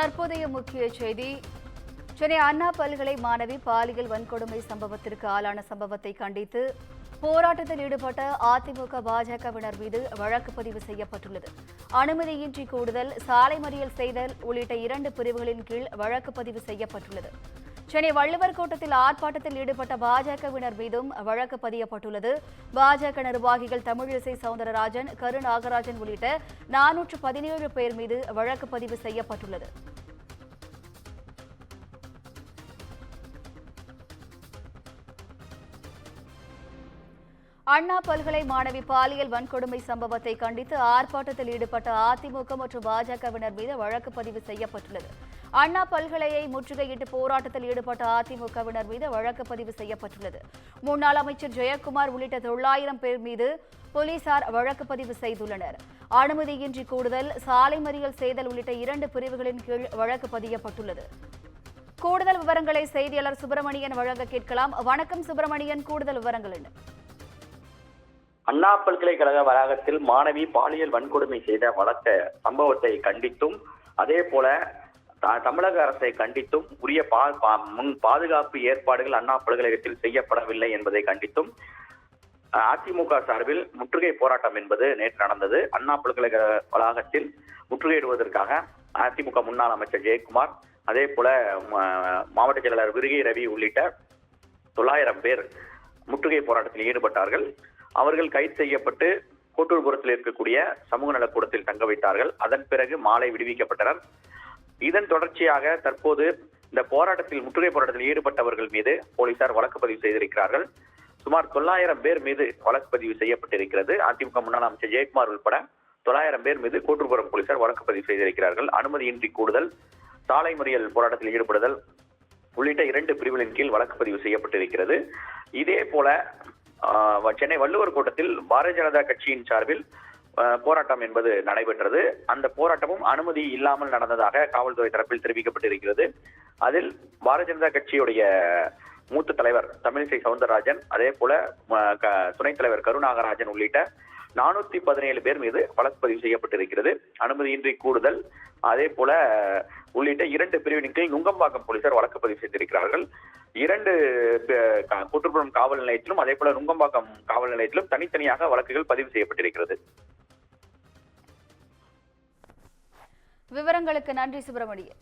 தற்போதைய முக்கிய செய்தி. சென்னை அண்ணா பல்கலை மாணவி பாலியல் வன்கொடுமை சம்பவத்திற்கு ஆளான சம்பவத்தை கண்டித்து போராட்டத்தில் ஈடுபட்ட அதிமுக பாஜகவினர் மீது வழக்கு பதிவு செய்யப்பட்டுள்ளது. அனுமதியின்றி கூடுதல், சாலை மறியல் செய்தல் உள்ளிட்ட 2 பிரிவுகளின் கீழ் வழக்கு பதிவு செய்யப்பட்டுள்ளது. சென்னை வள்ளுவர் கோட்டத்தில் ஆர்ப்பாட்டத்தில் ஈடுபட்ட பாஜகவினர் மீதும் வழக்கு பதியப்பட்டுள்ளது. பாஜக நிர்வாகிகள் தமிழிசை சவுந்தரராஜன், கரு நாகராஜன் உள்ளிட்ட 417 பேர் மீது வழக்கு பதிவு செய்யப்பட்டுள்ளது. அண்ணா பல்கலை மாணவி பாலியல் வன்கொடுமை சம்பவத்தை கண்டித்து ஆர்ப்பாட்டத்தில் ஈடுபட்ட அதிமுக மற்றும் பாஜகவினர் மீது வழக்கு பதிவு செய்யப்பட்டுள்ளது. அண்ணா பல்கலையை முற்றுகையிட்டு போராட்டத்தில் ஈடுபட்ட அதிமுகவினர் மீது வழக்கு பதிவு செய்யப்பட்டுள்ளது. முன்னாள் அமைச்சர் ஜெயக்குமார் உள்ளிட்ட 900 பேர் மீது போலீசார் வழக்கு பதிவு செய்துள்ளனர். அனுமதியின்றி கூடுதல், சாலை மறியல் செய்தல் உள்ளிட்ட 2 பிரிவுகளின் கீழ் வழக்கு பதியப்பட்டுள்ளது. கூடுதல் விவரங்களை செய்தியாளர் சுப்பிரமணியன் வழங்க கேட்கலாம். வணக்கம் சுப்பிரமணியன், கூடுதல் விவரங்கள் என்ன? அண்ணா பல்கலைக்கழக வளாகத்தில் மாணவி பாலியல் வன்கொடுமை செய்த சம்பவத்தை கண்டித்தும், அதே போல தமிழக அரசை கண்டித்தும் உரிய முன் பாதுகாப்பு ஏற்பாடுகள் அண்ணா பல்கலைக்கழகத்தில் செய்யப்படவில்லை என்பதை கண்டித்தும் அதிமுக சார்பில் முற்றுகை போராட்டம் என்பது நேற்று நடந்தது. அண்ணா பல்கலைக்கழக வளாகத்தில் முற்றுகையிடுவதற்காக அதிமுக முன்னாள் அமைச்சர் ஜெயக்குமார், அதே போல மாவட்ட செயலாளர் விருகை ரவி உள்ளிட்ட 900 பேர் முற்றுகை போராட்டத்தில் ஈடுபட்டார்கள். அவர்கள் கைது செய்யப்பட்டு கோட்டூர்புரத்தில் இருக்கக்கூடிய சமூக நலக்கூடத்தில் தங்க வைத்தார்கள். அதன் பிறகு மாலை விடுவிக்கப்பட்டனர். இதன் தொடர்ச்சியாக தற்போது இந்த முற்றுகை போராட்டத்தில் ஈடுபட்டவர்கள் மீது போலீசார் வழக்கு பதிவு செய்திருக்கிறார்கள். சுமார் 900 பேர் மீது வழக்கு பதிவு செய்யப்பட்டிருக்கிறது. அதிமுக முன்னாள் அமைச்சர் ஜெயக்குமார் உட்பட 900 பேர் மீது கோட்டூர்புரம் போலீசார் வழக்கு பதிவு செய்திருக்கிறார்கள். அனுமதியின்றி கூடுதல், சாலை மறியல் போராட்டத்தில் ஈடுபடுதல் உள்ளிட்ட 2 பிரிவுகளின் கீழ் வழக்கு பதிவு செய்யப்பட்டிருக்கிறது. இதே போல சென்னை வள்ளுவர் கோட்டத்தில் பாரதிய ஜனதா கட்சியின் சார்பில் போராட்டம் என்பது நடைபெற்றது. அந்த போராட்டமும் அனுமதி இல்லாமல் நடந்ததாக காவல்துறை தரப்பில் தெரிவிக்கப்பட்டிருக்கிறது. அதில் பாரதிய ஜனதா கட்சியுடைய மூத்த தலைவர் தமிழிசை சவுந்தரராஜன், அதே போல துணைத் தலைவர் கரு நாகராஜன் உள்ளிட்ட 417 பேர் மீது வழக்கு பதிவு செய்யப்பட்டிருக்கிறது. அனுமதியின்றி கூடுதல், அதே போல உள்ளிட்ட 2 பிரிவின் கீழ் நுங்கம்பாக்கம் போலீசார் வழக்கு பதிவு செய்திருக்கிறார்கள். 2 கோட்டூர்புரம் காவல் நிலையத்திலும் அதே போல நுங்கம்பாக்கம் காவல் நிலையத்திலும் தனித்தனியாக வழக்குகள் பதிவு செய்யப்பட்டிருக்கிறது. விவரங்களுக்கு நன்றி சுப்பிரமணியன்.